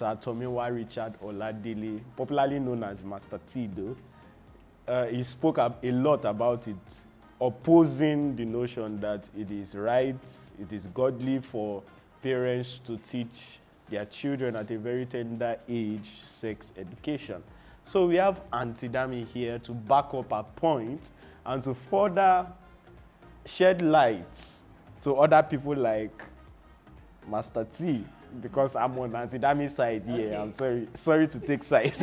Sir Tomiwa Rechard Oladele, popularly known as Master T, though. He spoke a lot about it, opposing the notion that it is right, it is godly for parents to teach their children at a very tender age sex education. So we have Auntie Dami here to back up her point and to further shed light to other people like Master T, because I'm on Auntie Dami's side here. Okay. I'm sorry to take sides.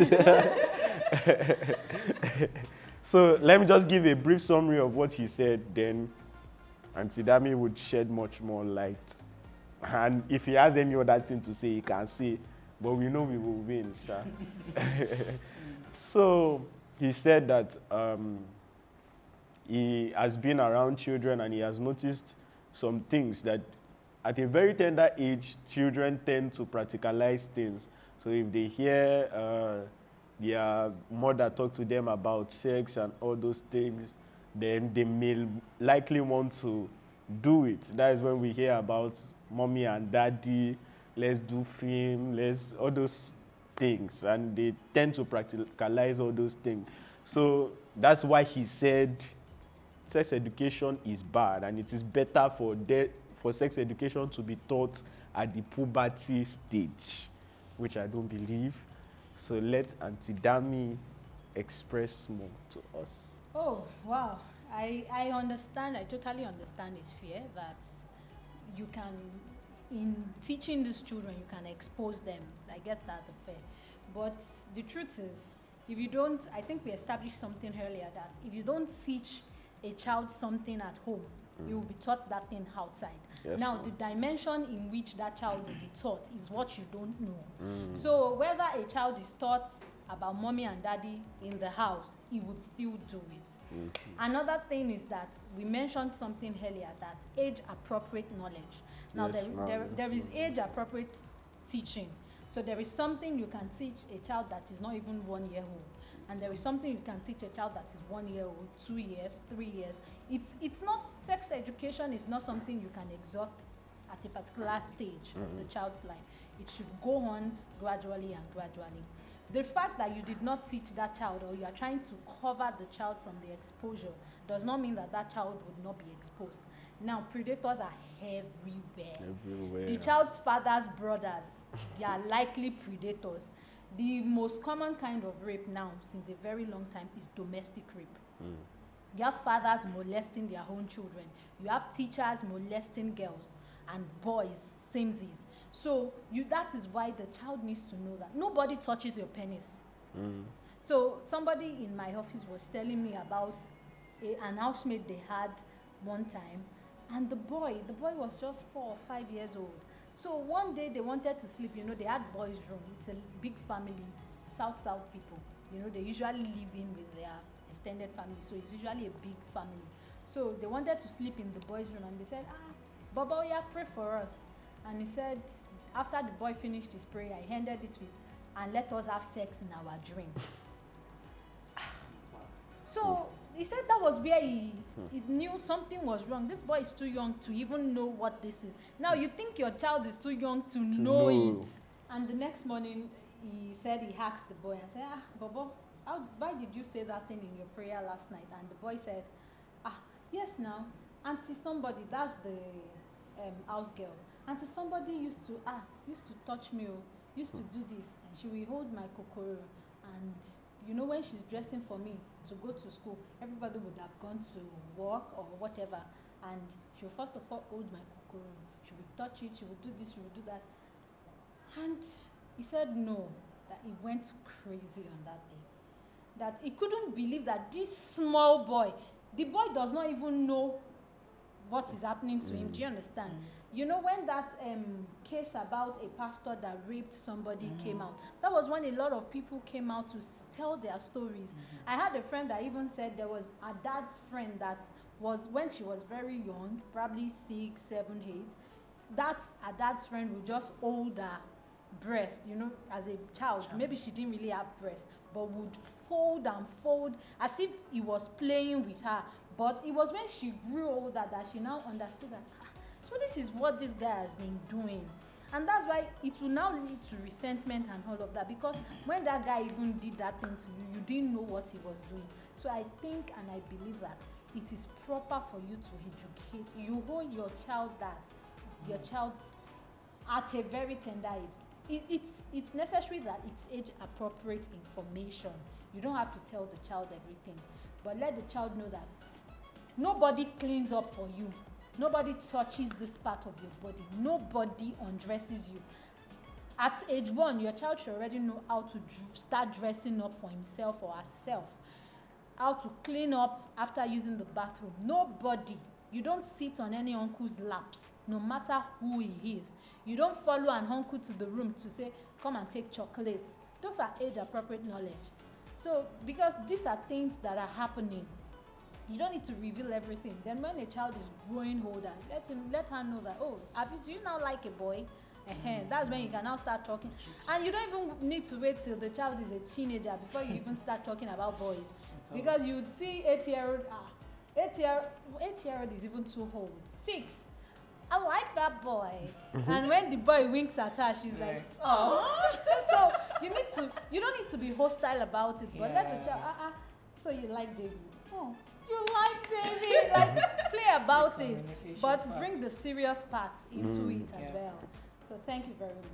So let me just give a brief summary of what he said, then Auntie Dami would shed much more light. And if he has any other thing to say, he can say, but we know we will win, sha. So he said that he has been around children and he has noticed some things that at a very tender age, children tend to practicalize things. So if they hear their mother talk to them about sex and all those things, then they may likely want to do it. That is when we hear about mommy and daddy, let's do film, let's all those things. And they tend to practicalize all those things. So that's why he said sex education is bad, and it is better for sex education to be taught at the puberty stage, which I don't believe. So let Auntie Dami express more to us. Oh, wow. I understand, I totally understand his fear that you can, in teaching these children, you can expose them. I guess that's the fear. But the truth is, if you don't, I think we established something earlier that if you don't teach a child something at home, you will be taught that thing outside. Yes, now, the dimension in which that child will be taught is what you don't know. So whether a child is taught about mommy and daddy in the house, he would still do it. Another thing is that we mentioned something earlier, that age-appropriate knowledge. Now, yes, there is age-appropriate teaching. So there is something you can teach a child that is not even 1 year old. And there is something you can teach a child that is 1 year old, 2 years, 3 years. It's not, sex education is not something you can exhaust at a particular stage of the child's life. It should go on gradually and gradually. The fact that you did not teach that child, or you are trying to cover the child from the exposure, does not mean that that child would not be exposed. Now, predators are everywhere. The child's father's brothers, they are likely predators. The most common kind of rape now, since a very long time, is domestic rape. You have fathers molesting their own children. You have teachers molesting girls and boys, samesies. So that is why the child needs to know that nobody touches your penis. So somebody in my office was telling me about an housemate they had one time, and the boy was just 4 or 5 years old. So one day they wanted to sleep, they had boys' room. It's a big family, it's South people. They usually live in with their extended family, so it's usually a big family. So they wanted to sleep in the boys' room, and they said, Baba, yeah, pray for us. And he said, after the boy finished his prayer, he ended it with, and let us have sex in our dream. So he said that was where he knew something was wrong. This boy is too young to even know what this is. Now, you think your child is too young to know it. And the next morning, he said he asked the boy and said, Bobo, why did you say that thing in your prayer last night? And the boy said, yes, now, auntie somebody, that's the house girl. Auntie somebody used to touch me, used to do this. And she will hold my kokoro. And when she's dressing for me to go to school, everybody would have gone to work or whatever, and she would first of all hold my kokoro. She would touch it, she would do this, she would do that. And he said no, that he went crazy on that day. That he couldn't believe that this small boy, the boy does not even know what is happening to him. Do you understand? When that case about a pastor that raped somebody came out, that was when a lot of people came out to tell their stories. I had a friend that even said there was a dad's friend that was, when she was very young, probably 6, 7, 8, that a dad's friend would just hold her breast, as a child. Maybe she didn't really have breast, but would fold and fold as if he was playing with her. But it was when she grew older that she now understood that, so this is what this guy has been doing. And that's why it will now lead to resentment and all of that, because when that guy even did that thing to you, you didn't know what he was doing. So I think and I believe that it is proper for you to educate. You hold your child that, your child at a very tender age. It's necessary that it's age appropriate information. You don't have to tell the child everything, but let the child know that nobody cleans up for you. Nobody touches this part of your body. Nobody undresses you. At age 1, your child should already know how to start dressing up for himself or herself. How to clean up after using the bathroom. Nobody. You don't sit on any uncle's laps, no matter who he is. You don't follow an uncle to the room to say, come and take chocolate. Those are age-appropriate knowledge. So, because these are things that are happening, you don't need to reveal everything. Then when a child is growing older, let her know that, oh, do you now like a boy? That's when you can now start talking. And you don't even need to wait till the child is a teenager before you even start talking about boys. Because you would see 8-year-old, 8-year-old is even too old. 6, I like that boy. And when the boy winks at her, she's like, oh. So you don't need to be hostile about it, but let the child, so you like David. Oh, you like David. Like, play about it, but bring the serious parts into it as well. So thank you very much.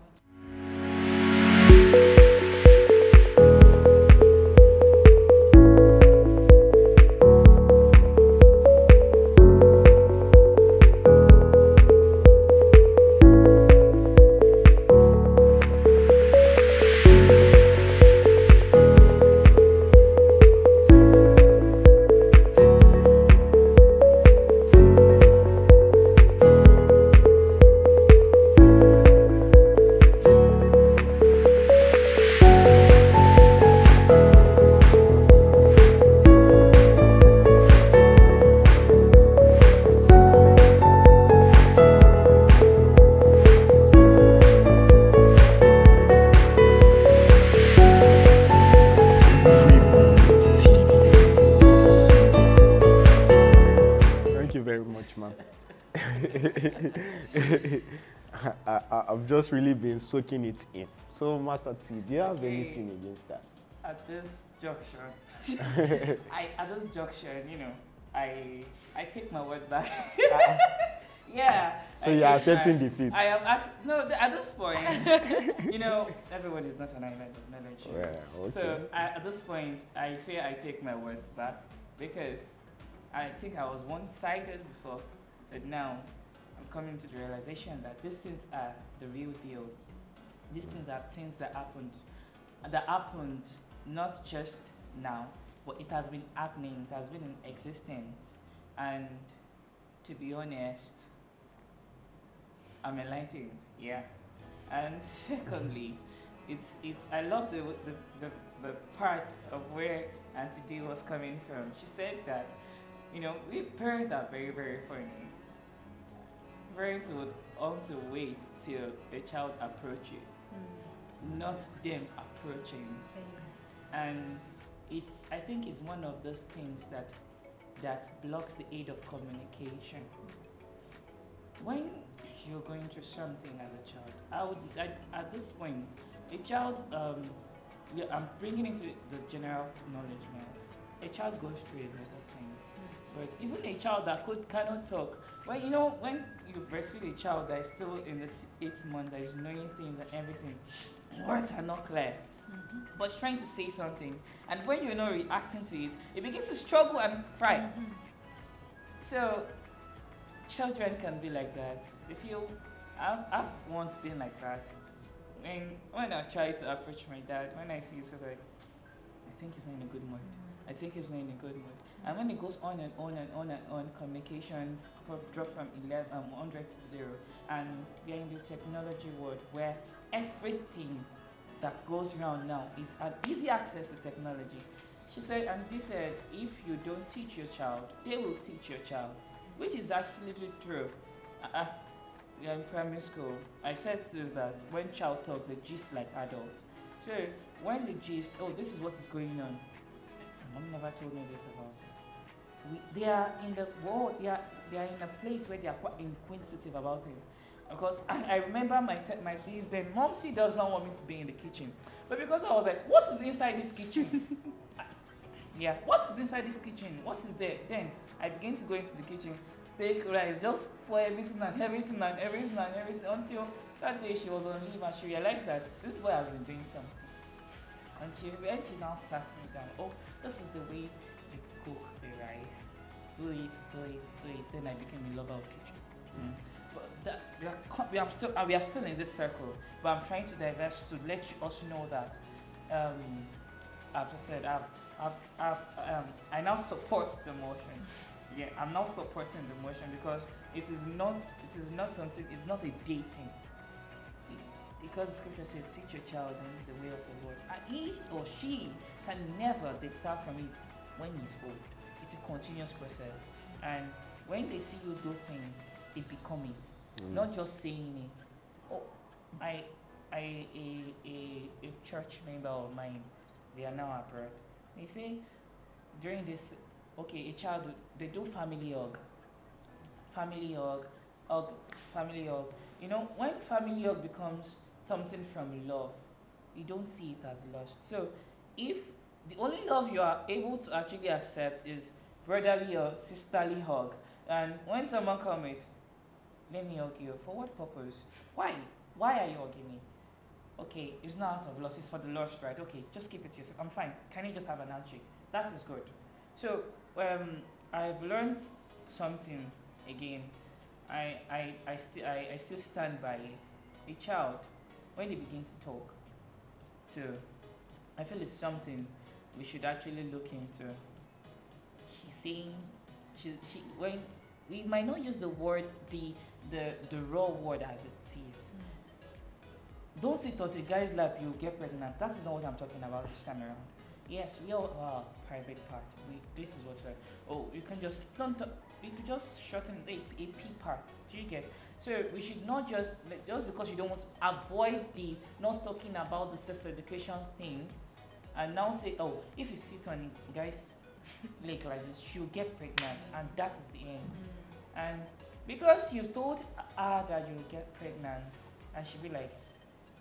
I've just really been soaking it in. So, Master T, do you have anything against that? At this junction, I take my word back. Yeah. So you are accepting defeat. I am at this point, everyone is not an island of knowledge. Yeah, okay. So at this point, I say I take my words back because I think I was one-sided before, but now I'm coming to the realization that these things are the real deal. These things are things that happened not just now, but it has been happening, it has been in existence. And to be honest, I'm enlightened, yeah. And secondly, it's I love the part of where Auntie D was coming from. She said that, we parents are very, very funny. Parents would want to wait till a child approaches, not them approaching. And I think it's one of those things that blocks the aid of communication. When you're going through something as a child, at this point, a child, I'm bringing into the general knowledge now. A child goes through a lot of things, but even a child that cannot talk, when you breastfeed a child that is still in the 8th month, that is knowing things and everything, words are not clear. But trying to say something, and when you're not reacting to it, it begins to struggle and cry. So children can be like that. I've once been like that. When I try to approach my dad, when I see it, it's like, I think he's not in a good mood. I think he's not in a good mood. And when it goes on and on and on and on, communications drop from 100 to 0, and we're in the technology world where everything that goes around now is an easy access to technology. She said, and they said, if you don't teach your child, they will teach your child, which is absolutely true. We are in primary school. I said this, that when child talks, they gist like adult. So when they gist, oh, this is what is going on. My mom never told me this about it. They are in the world. They are in a place where they are quite inquisitive about things. Because I remember my days then. Momsy does not want me to be in the kitchen, but because I was like, what is inside this kitchen? Yeah, what is inside this kitchen? What is there? Then I began to go into the kitchen, take rice, just pour everything and everything and everything and everything until that day she was on leave and she realized that this boy has been doing something. And she now sat me down. Oh, this is the way you cook the rice. Do it, do it, do it. Then I became a lover of kitchen. But we are still in this circle. But I'm trying to diverge to let you also know that, as I said, I now support the motion. Yeah, I'm now supporting the motion because it is not something. It's not a day thing. Because the scripture says, teach your child in the way of the Lord. And he or she can never depart from it when he's old. It's a continuous process. And when they see you do things, it becomes it. Not just saying it. Oh, a church member of mine, they are now abroad. They say, during this, okay, a child, they do family hug. Family hug. You know, when family hug becomes something from love, you don't see it as lust. So if the only love you are able to actually accept is brotherly or sisterly hug, and when someone comes with, let me hug you, for what purpose? Why are you hugging me? Okay, it's not out of lust, it's for the lust, right? Okay, just keep it to yourself. I'm fine. Can you just have an handshake? That is good. So I've learned something again. I still stand by it. A child, when they begin to talk, I feel it's something we should actually look into. She's saying, when we might not use the word, the raw word as it is. Don't sit on a guy's lap, you'll get pregnant. That is not what I'm talking about this time around. Yes, we all are private part. This is what you can just you could just shorten a P part. Do you get? So we should not just because you don't want to avoid the not talking about the sex education thing, and now say, oh, if you sit on a guy's leg like this, she'll get pregnant, and that is the end. And because you told her that you'll get pregnant, and she'll be like,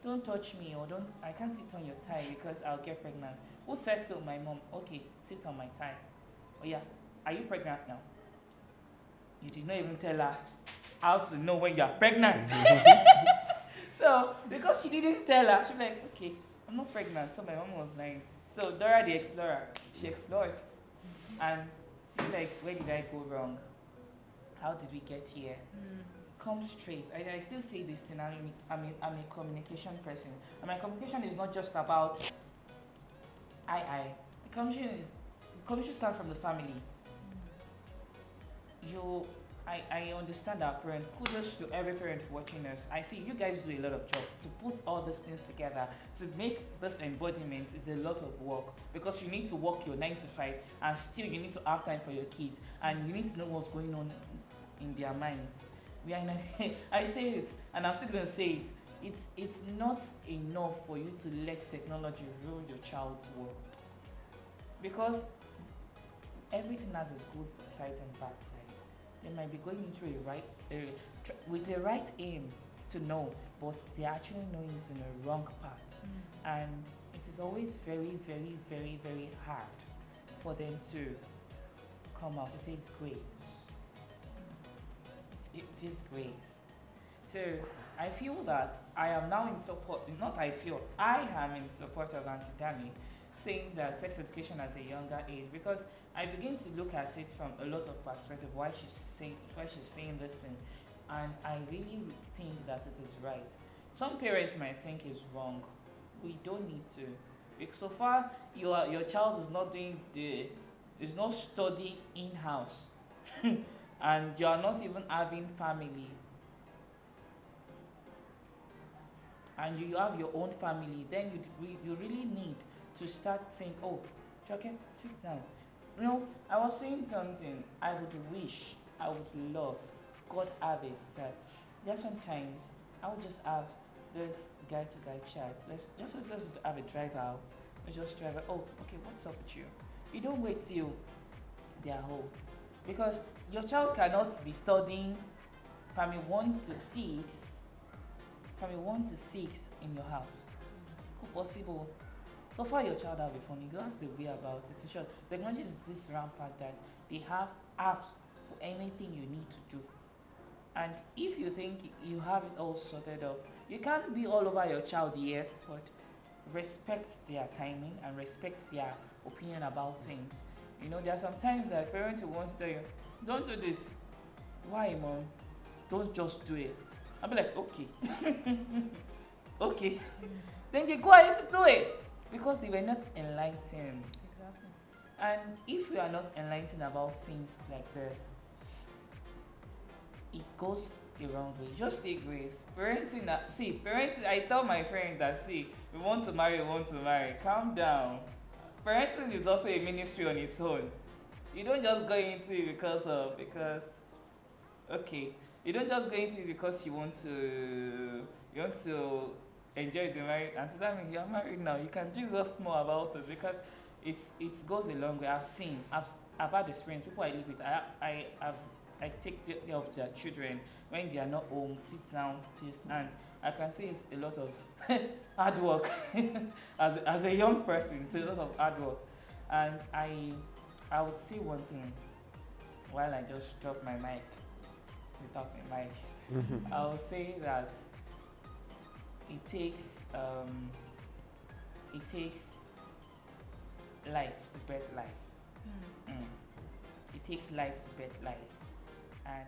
don't touch me, or I can't sit on your thigh because I'll get pregnant. Who said so? My mom. Okay, sit on my thigh. Oh yeah, are you pregnant now? You did not even tell her how to know when you are pregnant. So because she didn't tell her, she's like, okay, I'm not pregnant. So my mom was lying. So Dora the Explorer, she explored, and she's like, where did I go wrong? How did we get here? Come straight. I still say this thing. I'm a communication person, and my communication is not just about Communication starts from the family. I understand our parents. Kudos to every parent watching us. I see you guys do a lot of job to put all these things together. To make this embodiment is a lot of work, because you need to work your 9 to 5, and still you need to have time for your kids, and you need to know what's going on in their minds. I say it, and I'm still going to say it. It's not enough for you to let technology rule your child's world, because everything has its good side and bad side. They might be going into with the right aim to know, but they actually know it's in a wrong path. And it is always very, very, very, very hard for them to come out. It takes grace. It is grace. So I feel that I am now in support, I am in support of Auntie Dami, saying that sex education at a younger age, because I begin to look at it from a lot of perspective, why she's saying this thing, and I really think that it is right. Some parents might think it's wrong. We don't need to. Because so far, your child is not is not studying in-house, and you are not even having family, and you have your own family, then you really need to start saying, oh, Joke, sit down. You know, I was saying something I would love, God have it, that there are sometimes I would just have this guy-to-guy chat. Let's just have a drive out. Let's just drive out. Oh, okay, what's up with you? You don't wait till they are home. Because your child cannot be studying primary 1 to 6 from a 1 to 6 in your house. Possible. So far your child have a phone, that's the way about it. In short, technology is this rampant that they have apps for anything you need to do. And if you think you have it all sorted out, you can't be all over your child, yes, but respect their timing and respect their opinion about things. You know, there are some times that parents will want to tell you, don't do this. Why, mom? Don't just do it. I'll be like, okay. Okay. Then they go ahead to do it because they were not enlightened. Exactly. And if you are not enlightened about things like this, it goes the wrong way. Just take grace. Parenting, I tell my friend that, we want to marry. Calm down. Parenting is also a ministry on its own. You don't just go into it you don't just go into it because you want to enjoy the marriage, and so that means you're married now. You can Jesus more about it because it goes a long way. I've had experience. People I live with, I take care of their children when they are not home, sit down, taste, and I can say it's a lot of hard work. as a young person, it's a lot of hard work. And I would say one thing while I just drop my mic without my mic. I would say that it takes life to birth life. It takes life to birth life, and